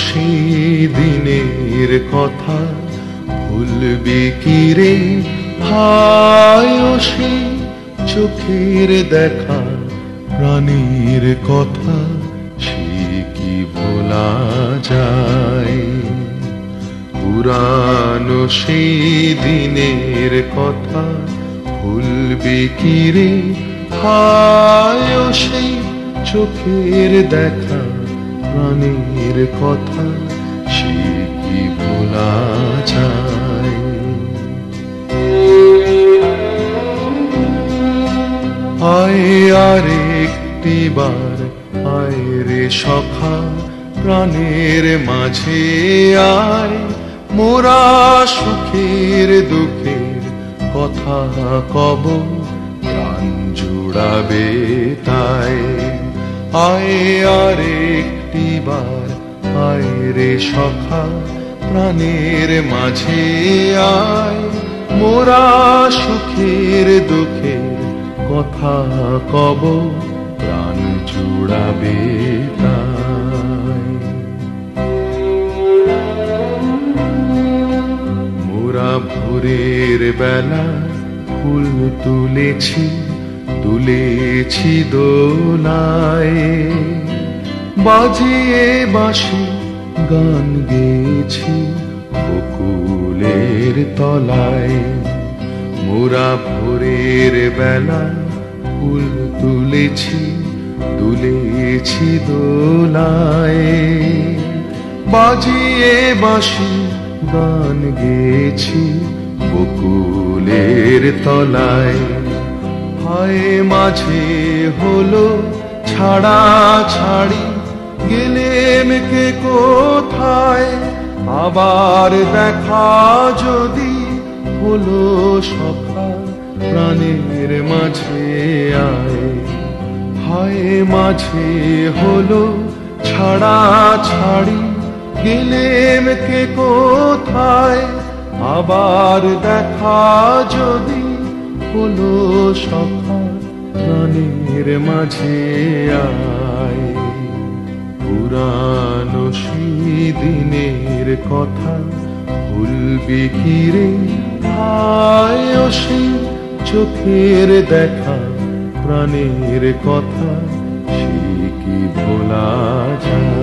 সেই দিনের কথা ভুলবি কি রে ভাই, ও সেই চোখের দেখা প্রাণীর কথা সে কি ভোলা যায়? পুরানো সেই দিনের কথা ভুলবি কি রে ভাই, ও সেই চোখের দেখা প্রাণীর কথা সে কি ভোলা যায়? আয় আর একটি বার আয় রে সখা, প্রাণের মাঝে আয়, মোরা সুখের দুঃখের কথা কব, প্রাণ জুড়াবে তাই। আয় আর একটি বার আয় রে সখা, প্রাণের মাঝে আয়, মোরা সুখের দুঃখের কথা কব, প্রাণ জুড়াবে তাই। মোরা ভোরের বেলা ফুল তুলেছি তুলেছি দোলায়, বাজিয়ে বাঁশি গান গেয়েছি বকুলের তলায়। মোরা ভোরের বেলা ফুল তুলেছি দুলেছি দোলায়। বাজিয়ে বাঁশি গান গেয়েছি বকুলের তলায়। হায় মাঝে হলো ছাড়া ছাড়ি, গেলেম কে কোথায়, আবার দেখা যদি হলো সখা প্রাণের মাঝে আয়। হায় মাঝে হলো ছাড়া ছাড়ি, গেলেম কে কোথায়, আবার দেখা যদি হলো সখা প্রাণের মাঝে আয়। পুরানো দিনের কথা ভুলবি কি রে, হায় সেই চোখের দেখা প্রাণের কথা সে কি ভোলা যায়।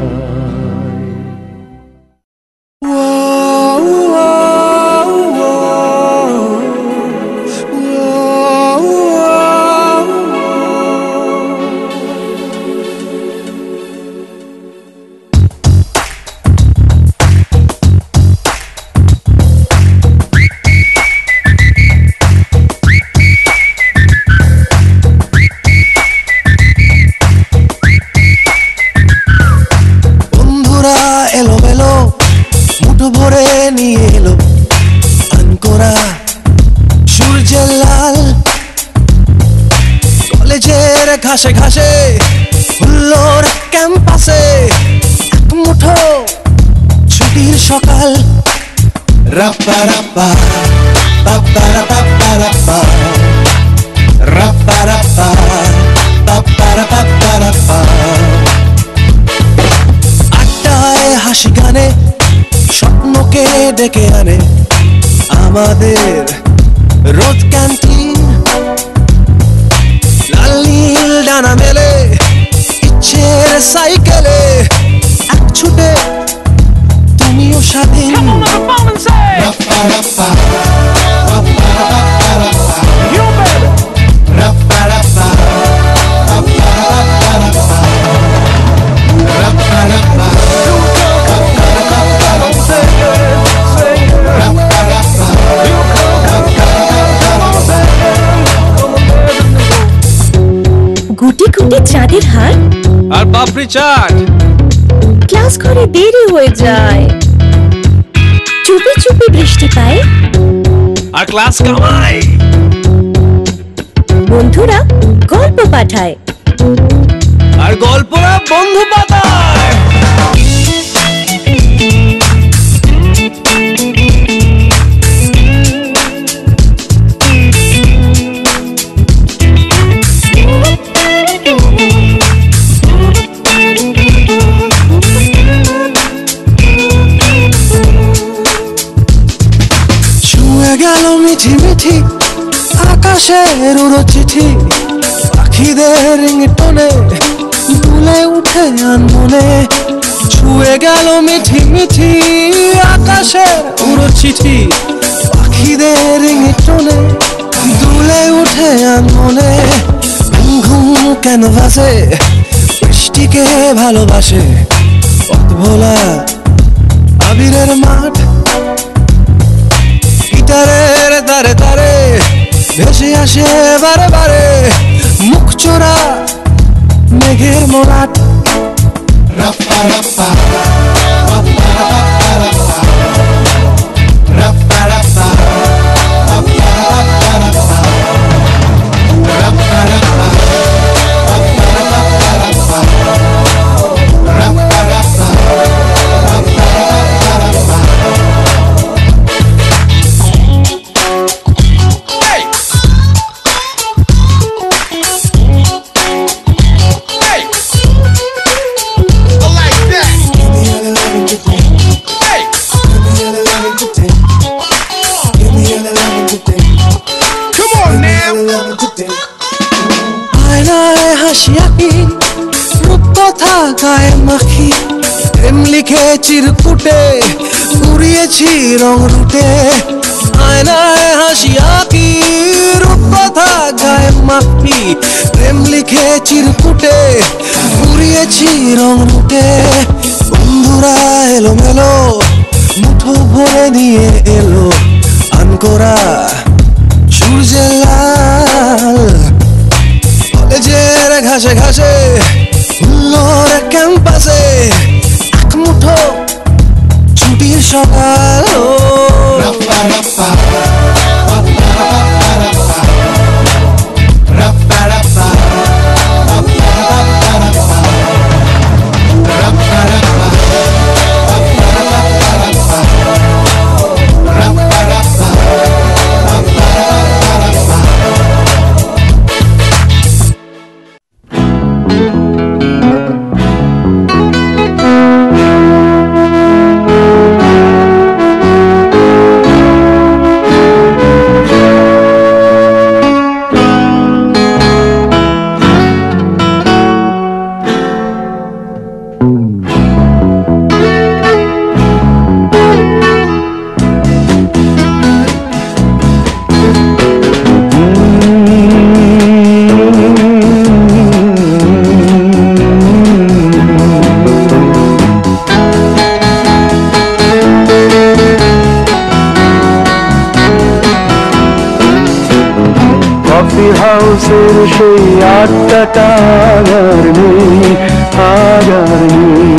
ঘাসে ঘাসে হুল্লোর ক্যাম্পাসে এক মুঠো ছুটির সকাল। রাপ্পা রাপ্পা পাপ্পা রাপ্পা রাপ্পা রাপ্পা রাপ্পা পাপ্পা রাপ্পা রাপ্পা। আড্ডায় হাসি গানে স্বপ্নকে ডেকে আনে আমাদের রোজ ক্যান্টিন। লাল নীল ডানা মেলে ইচ্ছের সাইকেলে এক ছুটে তুমিও স্বাধীন। রাপ্পা রাপ্পা পাপ্পা রাপ্পা রাপ্পা রাপ্পা রাপ্পা পাপ্পা রাপ্পা রাপ্পা রাপ্পা রাপ্পা গুটি গুটি চাঁদের হার আর পাপড়ি চাট। ক্লাস করে দেরি হয়ে যায়, চুপি চুপি বৃষ্টি পায় আর ক্লাস কামাই। বন্ধুরা গল্প পাঠায় আর গল্পরা বন্ধু পাতায়। গেল মিঠি মিঠি আকাশের উড়ো চিঠি, পাখিদের রিংটোনে দুলে উঠে আনমনে। ছুঁয়ে গেল মিঠি মিঠি আকাশের উড়ো চিঠি, পাখিদের রিংটোনে দুলে উঠে আনমনে। ঘুম কেন ভাসে বৃষ্টিকে ভালোবাসে, পথ ভোলা আবিরের মাঠ। গিটারের তারে তারে ভেসে আসে বারে বারে মুখ চোরা মেঘের মোড়াট। রাপ্পা রাপ্পা পাপ্পা রাপ্পা রাপ্পা রাপ্পা রাপ্পা পাপ্পা রাপ্পা রাপ্পা রাপ্পা রাপ্পা পাপ্পা রাপ্পা রাপ্পা রাপ্পা রাপ্পা পাপ্পা রাপ্পা রাপ্পা। গায়ে মাখি প্রেম লিখে চিরকুটে উড়িয়েছি রং রুটে আয়নায় হাসি আঁকি রূপকথা গায়ে মাখি প্রেম লিখে চিরকুটে উড়িয়েছি রং রুটে বন্ধুরা এলো মেলো মুঠো ভরে নিয়ে এলো আনকোরা সূর্যের লাল কলেজের ঘাসে ঘাসে হুল্লোর ক্যাম্পাসে এক মুঠো ছুটির সকাল হাউসের সেই আড্ডাটা আর নেই আর নেই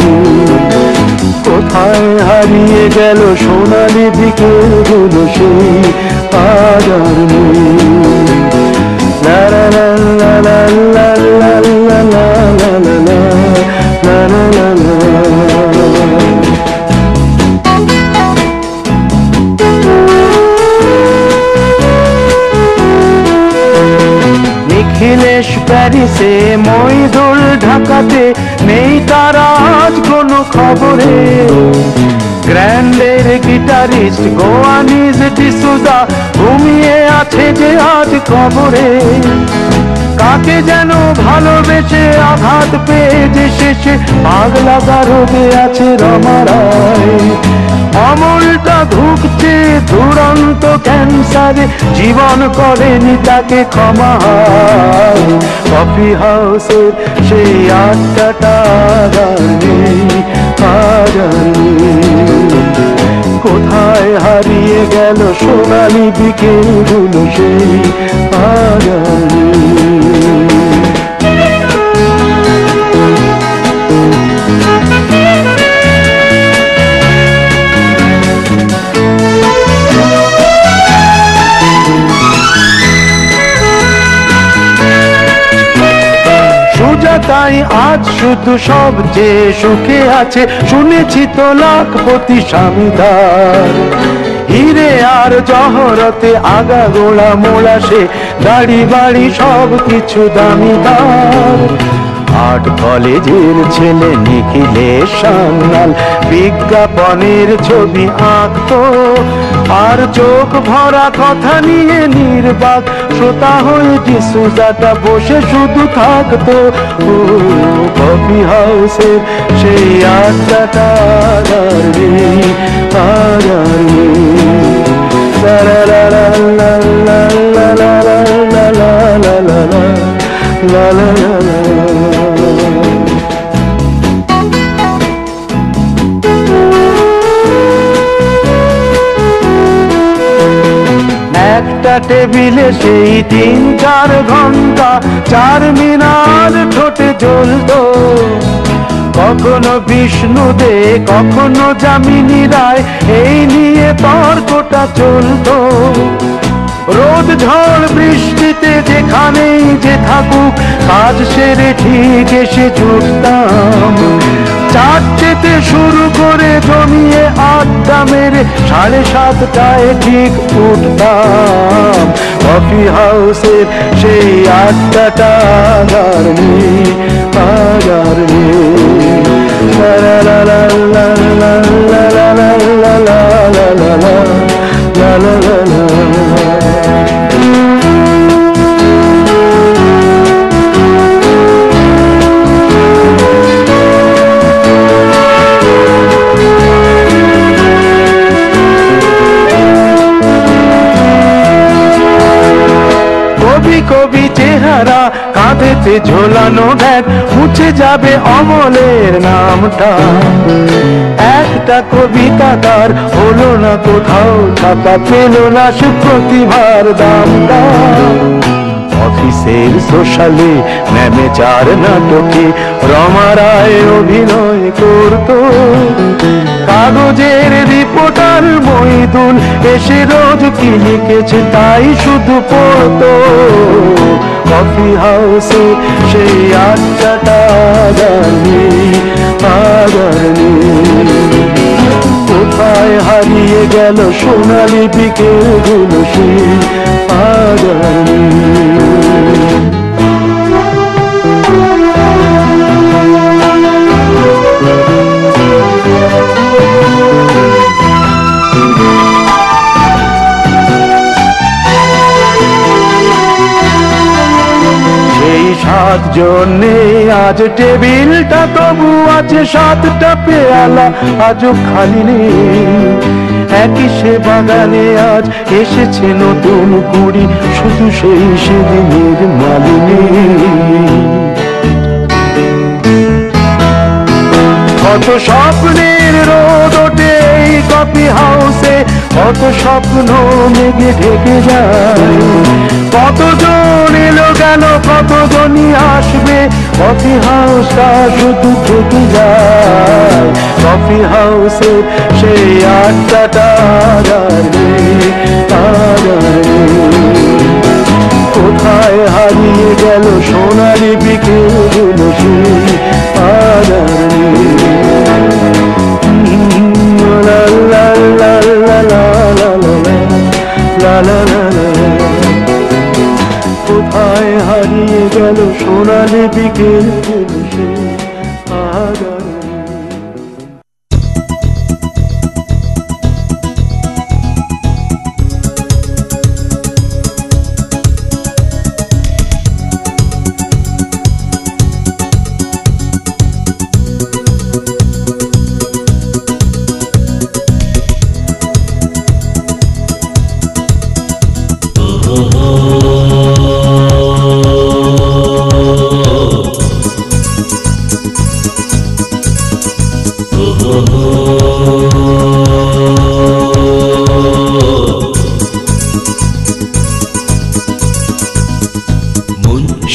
কোথায় হারিয়ে গেল সোনালি বিকেলগুলো সেই আর নেই লা লা লা লা লা লা লা লা লা লা লা লা লা। নিখিলেশ প্যারিসে মইদুল ঢাকাতে নেই তার আজ কোনো খবরে গ্র্যান্ডের গিটারিস্ট গোয়ানিজ ডিসুজা ঘুমিয়ে আছে যে আজ কবরে কাকে যেন ভালোবেসে আঘাত পেয়ে যে শেষে পাগলা গারদে আছে রমারায় অমলটা ধুকছে দুরন্ত ক্যান্সারে জীবন করেনি তাকে ক্ষমা কফি হাউসের সেই আড্ডাটা আর নেই আর নেই কোথায় হারিয়ে গেল সোনালি বিকেলগুলো সেই আর নেই। তাই আজ শুধু সব যে সুখে আছে শুনেছি তো লাখপতি স্বামীদার হিরে আর জহরতে আগা গোড়া মোড়া সে গাড়ি বাড়ি সব কিছু দামিদার আর্ট কলেজের ছেলে নিখিলেশ সান্যাল বিজ্ঞাপনের ছবি আঁকতো আর চোখ ভরা কথা নিয়ে নির্বাক শ্রোতা হয়ে ডিসুজাটা বসে শুধু থাকতো ও কফি হাউসের সেই আড্ডাটা আর নেই আর নেই লা লা লা লা লা লা লা লা লা লা লা লা লা লা। একটা টেবিলে সেই 3-4 ঘন্টা চার মিনার ঠোঁটে জ্বলত কখনো বিষ্ণু দে কখনো যামিনী রায় এই নিয়ে তর্কটা চলতো রোদ ঝড় বৃষ্টিতে যেখানেই যে থাকুক কাজ সেরে ঠিক এসে জুটতাম চারটেতে শুরু করে জমিয়ে আড্ডা মেরে 7:30টায় ঠিক উঠতাম কফি হাউসের সেই আড্ডাটা আর নেই আর নেই লা লা লা লা লা লা লা লা লা লা লা লা লা। কবি চেহারা, কাঁধেতে ঝোলানো ব্যাগ, মুছে যাবে অমলের নামটা। একটা কবিতা তার হলো না কোথাও ছাপা, পেল না সুপ্রতিভার দামটা। অফিসের সোশ্যালে ম্যানেজার নাটকে রমা রায় অভিনয় করত, কাগজের রিপোর্টার মইদুল এসে রোজ কি লিখেছে তাই শুধু পড়তো। কফি হাউসে সেই আড্ডাটা কোথায় হারিয়ে গেল সোনালি বিকেল গুলো সেই আগামী। সাতজনে আজ টেবিলটা, তবু আছে 7টা পেয়ালা আজও খালি নেই। একই সে বাগানে আজ এসেছে নতুন কুড়ি, শুধু সেই সেদিনের মালিনী। কত স্বপ্নের রোদ ওঠে এই কফি হাউসে, কত স্বপ্ন মেঘে ঢেকে যায়। কতজন এলো গেল, কতজনই আসবে, কফি হাউসটা শুধু থেকে যায়। কফি হাউসে সেই আড্ডাটা কোথায় হারিয়ে গেল সোনালি বিকেল গুলো সেই আগামী। লা লা লা লা লা লা লা লা লা লা, কোথায় হারিয়ে গেল সোনালি বিকেল গুলো সেই আগামী।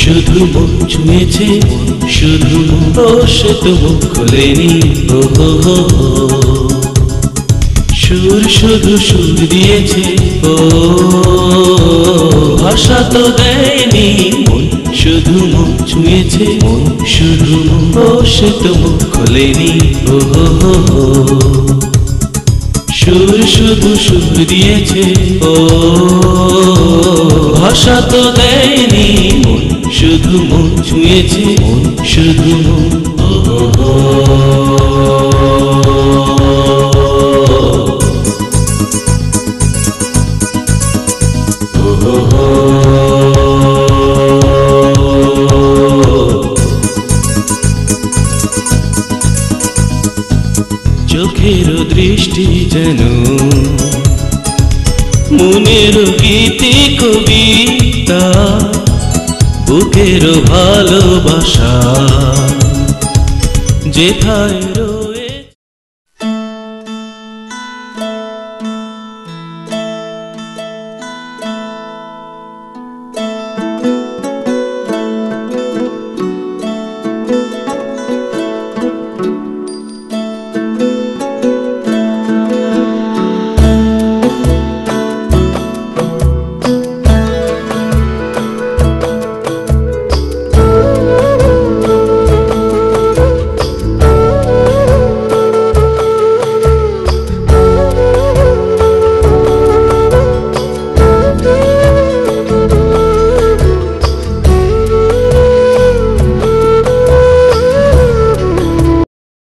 শুধু মুখ ছুঁয়েছে, শুধু সে তো মুখ খোলেনি। সুর শুধু সুর দিয়েছে, ভাষা তো দেয়নি। শুধু মুখ ছুঁয়েছে, শুধু সে তো মুখ খোলেনি। সুর শুধু সুর দিয়েছে, ভাষা তো দেয়নি। শুধু মন ছুঁয়েছে, শুধু চোখের দৃষ্টি যেন মনের গীতি কবিতা, বুকের ভালোবাসা যেথায়